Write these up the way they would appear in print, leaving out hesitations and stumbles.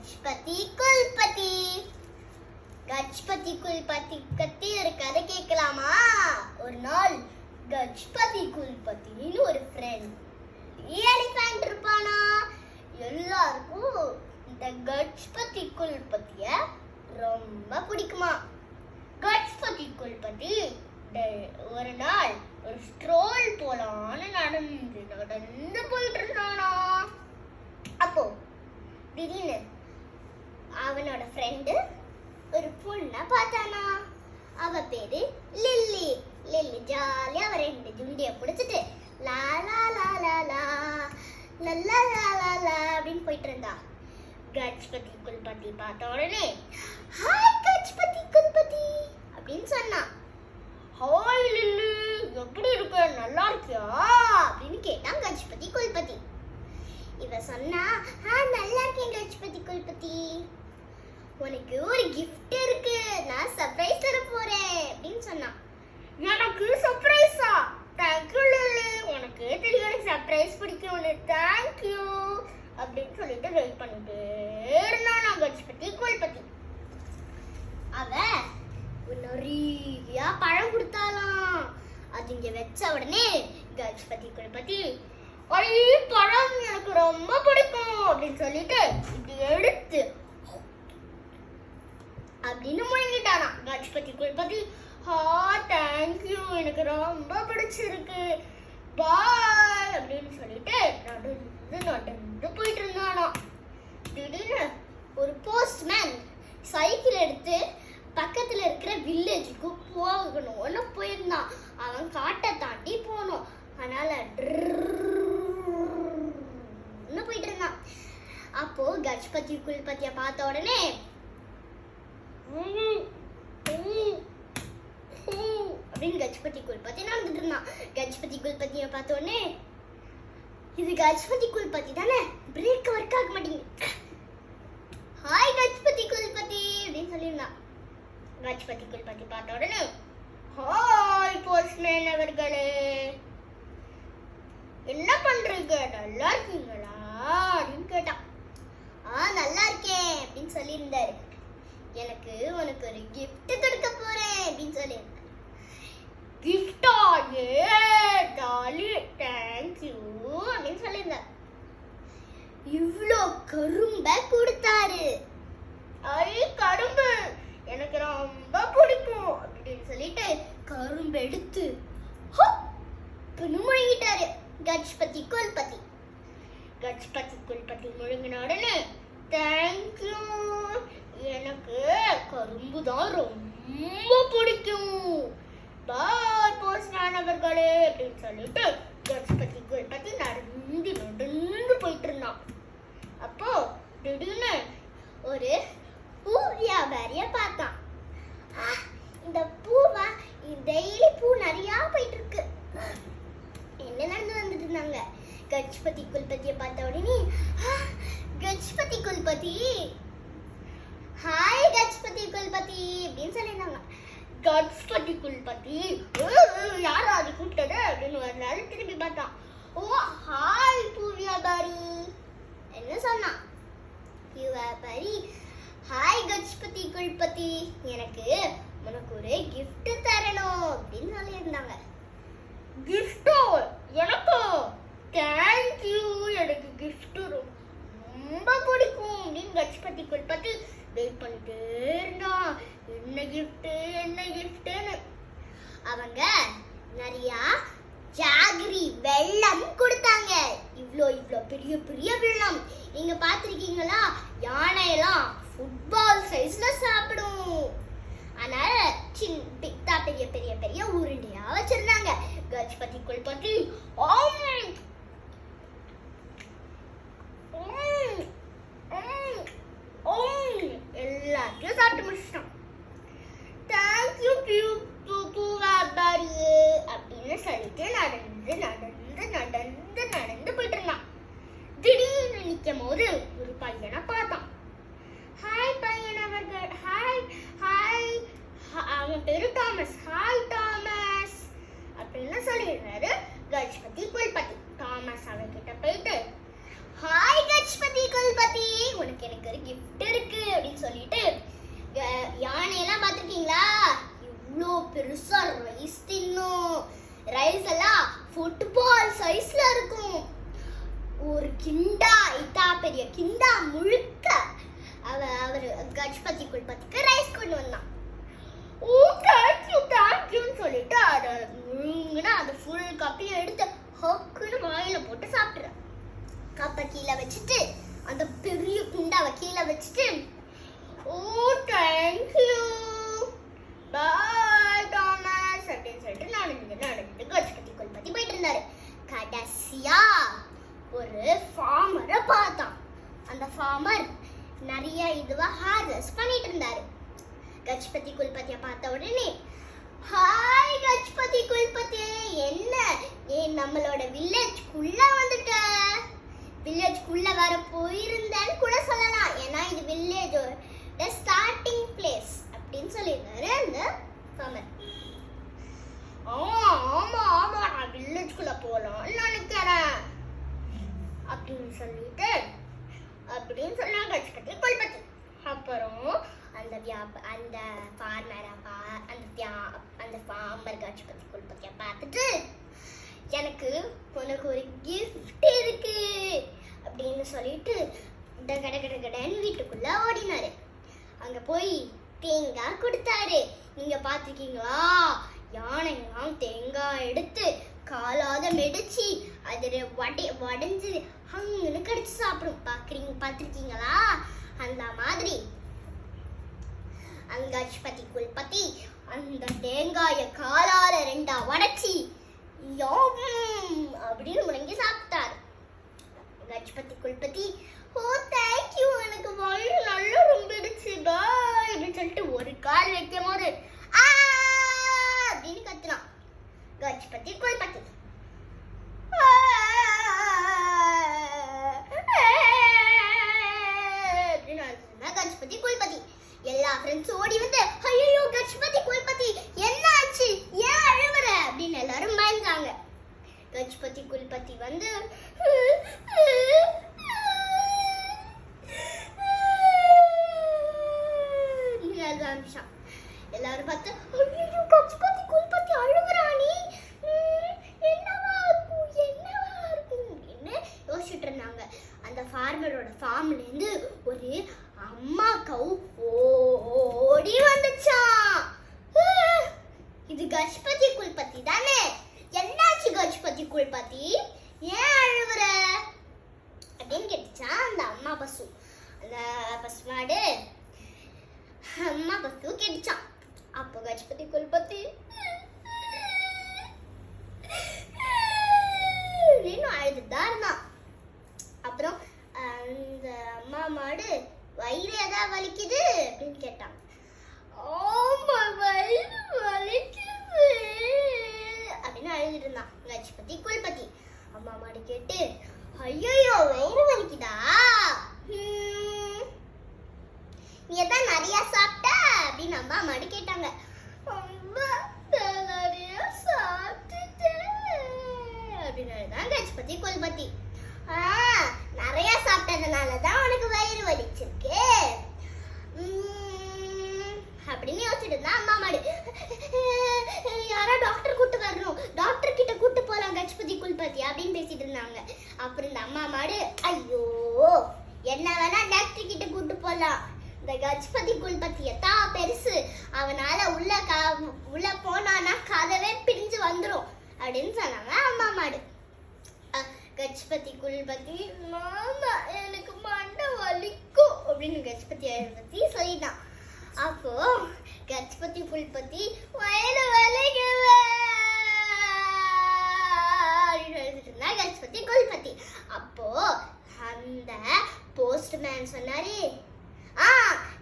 கஜபதி குல்பதி. கஜபதி குல்பதி பத்தி ஒரு கதை கேட்கலாமா? ஒரு நாள் கஜபதி குல்பதின்னு ஒரு ஃப்ரெண்ட் எலிஃபண்ட் இருப்பானா. எல்லாருக்கும் இந்த கஜபதி குல்பதிய ரொம்ப பிடிக்குமா. கஜபதி குல்பதி ஒரு நாள் ஒரு ஸ்ட்ரோல் போலான்னு நடந்து போயிட்டு இருந்தானா. அப்போ திடீர்னு அவனோட ஃப்ரெண்டு ஒரு பொண்ணை பார்த்தானா. அவ பேரு லில்லி. லில்லி ஜாலியா அவ ரெண்டு ஜுண்டிய பிடிச்சிட்டு லா லா லா லா லா லா லா லா லா அப்படின்னு போயிட்டு இருந்தா. கஜபதி குல்பதி பார்த்த உடனே ஹாய் கஜபதி குல்பதி அப்படின்னு சொன்னா. ஹாய் லில்லி, எப்படி இருக்க, நல்லா இருக்கியா அப்படின்னு கேட்டான் கஜபதி குல்பதி. இவ சொன்னா நல்லா இருக்கேன் கஜபதி குல்பதி, உனக்கு ஒரு கிஃப்ட் இருக்கு, நான் சர்ப்ரைஸ் தர போறேன் அப்படின்னு சொன்னான். எனக்கு சர்ப்ரைஸா? தேங்க்யூ லில்லி, உனக்கு தெரியும் சர்ப்ரைஸ் பிடிக்கும்னு, தேங்க்யூ அப்படின்னு சொல்லிட்டு வெயிட் பண்ணிட்டே இருந்தானா கஜபதி குல்பதி. அவ நிறைய பழம் கொடுத்தாலாம். அது இங்க வச்ச உடனே கஜபதி குல்பதி பழம் எனக்கு ரொம்ப பிடிக்கும் அப்படின்னு சொல்லிட்டு இப்படி எடுத்து அப்படின்னு முழுங்கிட்டானா கஜபதி குல்பதி. தேங்க்யூ, எனக்கு ரொம்ப பிடிச்சிருக்கு, பாய் அப்படின்னு சொல்லிட்டு நடந்து போயிட்டு இருந்தானா. திடீர்னு ஒரு போஸ்ட்மேன் சைக்கிள் எடுத்து பக்கத்துல இருக்கிற வில்லேஜுக்கு போகணும்னு போயிருந்தான். அவன் காட்டை தாண்டி போனோம், அதனால போயிட்டு இருந்தான். அப்போ கஜபதி குல்பதிய பார்த்த உடனே அப்படின்னு கஜபதி குல்பதி நடந்துட்டு இருந்தான். கஜபதி குல்பதிய பார்த்த உடனே இது கஜபதி குல்பதி தானே, பிரேக் ஒர்க் ஆக மாட்டேங்குது, ஹாய் கஜபதி குல்பதி அப்படின்னு சொல்லியிருந்தான். கஜபதி குல்பதி பார்த்த உடனே ஹாய் போஸ்ட்மேன் அவர்களே, என்ன பண்றீங்க, நல்லா இருக்கீங்களா அப்படின்னு கேட்டான். நல்லா இருக்கேன் அப்படின்னு சொல்லியிருந்தாரு. எனக்கு உனக்கு ஒரு கிஃப்ட் கொடுக்க போறேன் அப்படின்னு சொல்லியிருந்தாரு. கிஃப்டா? ஏ டாலி, தேங்க்யூ அப்படின்னு சொல்லியிருந்தார். இவ்வளோ கரும்ப கொடுத்தாரு. கரும்பு எனக்கு ரொம்ப பிடிக்கும் அப்படின்னு சொல்லிட்டு கரும்பு எடுத்து முழுங்கிட்டாரு கஜபதி குல்பதி. கஜபதி குல்பதி முழுங்கின உடனே தேங்க்யூ, எனக்கு கரும்பு தான் ரொம்ப பிடிக்கும், பாய் போஸ்ட்மேன் அவர்களே அப்படின்னு சொல்லிட்டு கஜபதி குல்பதி நடந்து போயிட்டு இருந்தான். அப்போ திடீர்னு ஒரு பூ வியாபாரிய பார்த்தான். இந்த பூவா டெய்லி பூ நிறைய போயிட்டு இருக்கு. என்ன நடந்து வந்துட்டு இருந்தாங்க. கஜபதி குல்பதியை பார்த்த உடனே கஜபதி குல்பதி, ஹாய் கஜபதி குல்பதி அப்படின்னு சொல்லியிருந்தாங்க. கஜபதி குல்பதி யாரும் அது கூப்பிட்டது அப்படின்னு ஒரு நாள் திரும்பி பார்த்தான். ஓ ஹாய் பூ வியாபாரி என்ன சொன்னான். வியாபாரி ஹாய் கஜபதி குல்பதி, எனக்கு உனக்கு ஒரு கிஃப்ட் தரணும் அப்படின்னு சொல்லியிருந்தாங்க. கிஃப்டோ? எனக்கு தேங்க்யூ, எனக்கு கிஃப்ட் ரொம்ப பிடிக்கும் அப்படின்னு கஜபதி குல்பதி வெயிட் பண்ணிட்டே இருந்தான். என்ன கிஃப்ட்னு. அவங்க நிறைய ஜாகரி வெள்ளம் கொடுத்தாங்க. இவ்வளோ பெரிய பெரிய வெள்ளம். நீங்க பார்த்திருக்கீங்களா? யானையெல்லாம் ஃபுட்பால் சைஸ்ல சாப்பிடும். அதனால பெரிய பெரிய பெரிய உருண்டையா வச்சிருந்தாங்க. கஜபதி குல்பதி எல்லாத்தையும் சாப்பிட்டு முடிச்சிட்டான். தேங்க்யூ பூவாபாரி அப்படின்னு சொல்லிட்டு நடந்து போயிட்டு இருந்தான். திடீர்னு நிக்கும் போது ஒரு பையனை பார்த்தான். குல்பத்திக்கு ரைஸ் கொண்டு வந்தான். ஓ தேங்க்யூன்னு சொல்லிட்டு அதை முழுங்கினா அதை ஃபுல் கப்பையும் எடுத்து ஹக்குன்னு வாயில போட்டு சாப்பிட்றேன். கப்பை கீழே வச்சுட்டு அந்த பெரிய குண்டாவை கீழே வச்சுட்டு ஓ தேங்க்யூ பாய் டாமஸ் அப்படின்னு சொல்லிட்டு நடந்துட்டு கஜ்பதி குல்பத்தி போயிட்டு இருந்தாரு. கடைசியா ஒரு ஃபார்மரை பார்த்தான். அந்த ஃபார்மர் நிறைய இதுவா ஹார்வெஸ்ட் பண்ணிட்டு இருந்தாரு. கஜ்பதி குல்பத்திய பார்த்த உடனே ஹாய் கஜ்பதி குல்பதி, என்ன நம்மளோட வில்லேஜ்க்குள்ள வந்துட்ட, வில்லேஜ்க்குள்ள வர போயிருந்தேன்னு கூட சொல்லலாம், ஏன்னா இது வில்லேஜோட ஸ்டார்டிங் பிளேஸ் அப்படின்னு சொல்லியிருந்தாரு அந்த ஃபார்மர். ஆமா ஆமா நான் வில்லேஜ்க்குள்ள போலாம்னு நினைக்கிறேன் அப்படின்னு சொல்லிட்டு அப்படின்னு சொன்னா கஜ்பதி குல்பத்தி. அப்புறம் அந்த ஃபார்மர் கஜ்பதி குல்பத்தியை பார்த்துட்டு எனக்கு உனக்கு ஒரு கிஃப்ட் இருக்கு அப்படின்னு சொல்லிட்டு கடன்னு வீட்டுக்குள்ள ஓடினாரு. அங்க போய் தேங்காய் கொடுத்தாரு. நீங்க பார்த்துருக்கீங்களா, யானைலாம் தேங்காய் எடுத்து காலாத மெடிச்சு அது உடஞ்சு அங்கன்னு கடிச்சு சாப்பிடும். பார்த்துருக்கீங்களா? அந்த மாதிரி அந்த கஜ்பதி குல்பத்தி அந்த தேங்காய காலால ரெண்டா உடைச்சி அப்படின்னு முடங்கி சாப்பிட்டாரு. கஜ்பதி குல்பத்தி ஓ தேங்க்யூ, எனக்கு வயிறு நல்லா ரொம்பிடுச்சு பாய் அப்படின்னு சொல்லிட்டு ஒரு கால் வைக்கும் போது அப்படின்னு கத்துனான் கஜ்பதி குல்பத்தி. கஜ்பதி குல்பத்தி எல்லா ஃப்ரெண்ட்ஸ் ஓடி வந்து ஐயோ கஜ்பதி குல்பத்தி என்ன ஆச்சு, ஏன் அழுவுற அப்படின்னு எல்லாரும் பயந்தாங்க. கஜ்பதி குல்பத்தி வந்து எல்லாரும் பார்த்து ஐயோ கஜ்பதி குல்பத்தி அழுகுறானே, என்னவா இருக்கும் அப்படின்னு யோசிச்சுட்டு இருந்தாங்க. அந்த ஃபார்மரோட ஃபார்ம்ல இருந்து ஒரு அம்மா கவு ஓடி வந்துச்சான். இது கஜ்பதி குல்பத்தி தானே, என்னாச்சு கஜ்பதி குல்பத்தி, ஏன் அழுவுற அப்படின்னு கேட்டுச்சா அந்த அம்மா பசு. அந்த பசுமாடு அம்மா பசு கேட்டுச்சான். அப்போ கஜ்பதி குல்பத்தி அழுதுதான் இருந்தான். அப்புறம் அந்த அம்மா மாடு வயிறு ஏதாவது வலிக்குது அப்படின்னு கேட்டான். ஆமா வயிறு வலிக்குது அப்படின்னு அழுதுட்டு இருந்தான் கஜ்பதி குல்பத்தி. அம்மா மாடு கேட்டு ஐயோ வயிறு வலிக்குதா, நீ எதான் நிறைய சாப்பிட்ட அப்படின்னு அம்மா மாடு கேட்டாங்க. நிறைய சாப்பிட்டுட்டேன் அப்படின்னு கஜ்பதி குல்பத்தி. நிறைய சாப்பிட்டதுனாலதான் உனக்கு வயிறு வலிச்சிருக்கு அப்படின்னு யோசிச்சுட்டு இருந்தா அம்மா மாடு. யாரா டாக்டர் கூட்டு வரணும், டாக்டர் கிட்ட கூட்டு போலாம் கஜ்பதி குல்பத்தி அப்படின்னு பேசிட்டு இருந்தாங்க. அப்புறம் இந்த அம்மா மாடு ஐயோ என்ன வேணா டாக்டர் கிட்ட கூட்டு போலாம், இந்த கஜ்பதி குல்பத்திய தான் பெருசு, அவனால உள்ள போனானா கதவே பிரிஞ்சு வந்துரும் அப்படின்னு சொன்னாங்க அம்மா மாடு. கஜ்பதி குல்பத்தி மாமா எனக்கு மண்டை வலிக்கும் அப்படின்னு கஜ்பதி பத்தி சொல்லிட்டான். அப்போ கஜ்பதி குல்பத்தி வயிறு வலிக்குது கஜ்பதி குல்பத்தி. அப்போ அந்த போஸ்ட்மேன் சொன்னாரு,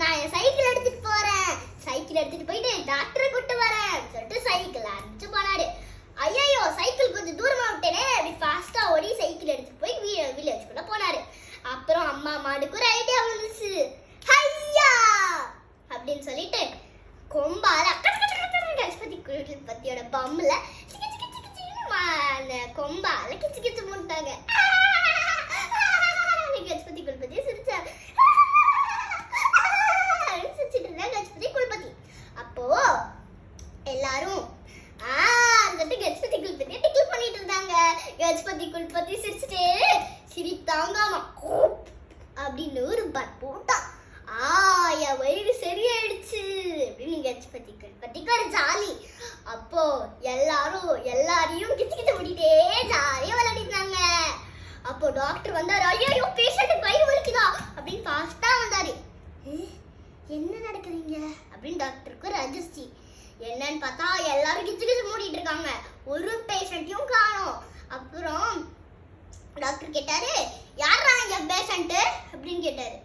நான் என் சைக்கிள் எடுத்துட்டு போறேன், சைக்கிள் எடுத்துட்டு போயிட்டு டாக்டரை கூட்டு வரேன் சொல்லிட்டு சைக்கிள் அனுப்பிச்சு போனாரு. ஐயோ சைக்கிள் கொஞ்சம் தூரமா விட்டேனே அப்படி ஃபாஸ்டா ஓடி சைக்கிள் எடுத்துட்டு போய் வில்லேஜ்குள்ள போனாரு. அப்புறம் அம்மா மாடுக்கு ஒரு ஐடியா வந்துச்சு. ஹையா அப்படின்னு சொல்லிட்டு கொம்பால கஜ்பதி குல்பத்தியோட பம்ல அந்த கொம்பால கிச்சு கிச்சு முட்டாங்க. கஜ்பதி குல்பத்தி சிரிச்சாங்க. சிரிச்சிட்டு இருந்தா கஜ்பதி குல்பத்தி. அப்போ எல்லாரும் கஜ்பதி குல்பத்தியை டிக்கிள் பண்ணிட்டு இருந்தாங்க. கஜ்பதி குல்பத்தி சிரிச்சுட்டே சிரித்தாங்க அப்படின்னு ஒரு பட் போட்டான். வேற ஜாலி. அப்போ எல்லாரையும் கிச்சு கிச்சு முடிட்டே ஜாலியா விளையாடிட்டாங்க. அப்போ டாக்டர் வந்தாரு. ஐயோ பேஷண்ட்டுக்கு வயிறு வலிக்குதா அப்படின்னு ஃபாஸ்டா வந்தாரு. என்ன நடக்குதுங்க அப்படின்னு டாக்டருக்கு ஒரு அதிர்ச்சி. என்னன்னு பார்த்தா எல்லாரும் கிச்சு கிச்சு மூடிட்டு இருக்காங்க, ஒரு பேஷண்ட்டையும் காணோம். அப்புறம் டாக்டர் கேட்டாரு, யாரா இங்க பேஷண்ட் அப்படின்னு கேட்டாரு.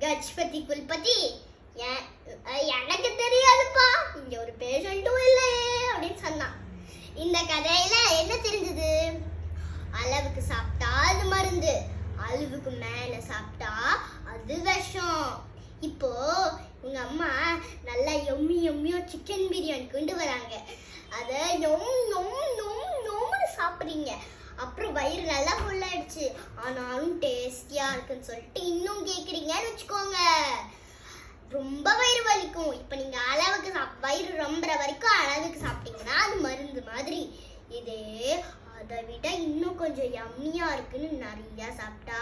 கஜபதி குல்பதி, எனக்கு தெரியாதுப்பா, இங்க ஒரு பேஷண்ட்டும் இல்லையே அப்படின்னு சொன்னான். இந்த கதையில என்ன தெரிஞ்சது? அளவுக்கு சாப்பிட்டா அது மருந்து, அளவுக்கு மேல சாப்பிட்டா அது விஷம். இப்போ உங்க அம்மா நல்லா எம்மியோ சிக்கன் பிரியாணி கொண்டு வராங்க. அதை நொம்னு சாப்பிடுறீங்க. அப்புறம் வயிறு நல்லா ஃபுல் ஆயிடுச்சு, ஆனாலும் டேஸ்டியா இருக்குன்னு சொல்லிட்டு இன்னும் கேக்குறீங்கன்னு வச்சுக்கோங்க, ரொம்ப வயிறு வலிக்கும். இப்ப நீங்க அளவுக்கு வயிறு ரொம்பற வரைக்கும் அளவுக்கு சாப்பிட்டீங்கன்னா அது மருந்து மாதிரி. இதே அதை விட இன்னும் கொஞ்சம் யம்மியா இருக்குன்னு நிறைய சாப்பிட்டா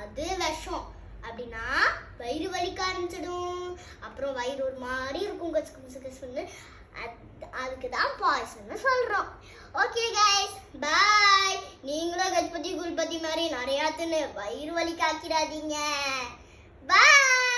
அது விஷம். அப்படின்னா வயிறு வலிக்க ஆரம்பிச்சிடும். அப்புறம் வயிறு ஒரு மாதிரி இருக்கும், கசு. அதுக்கு தான் பாய்சன்னு சொல்றோம். ஓகே கைஸ், பாய். நீங்களும் கஜபதி குல்பதி மாதிரி நிறைய தின்னு வயிறு வலிக்க ஆக்கிடாதீங்க. பாய்.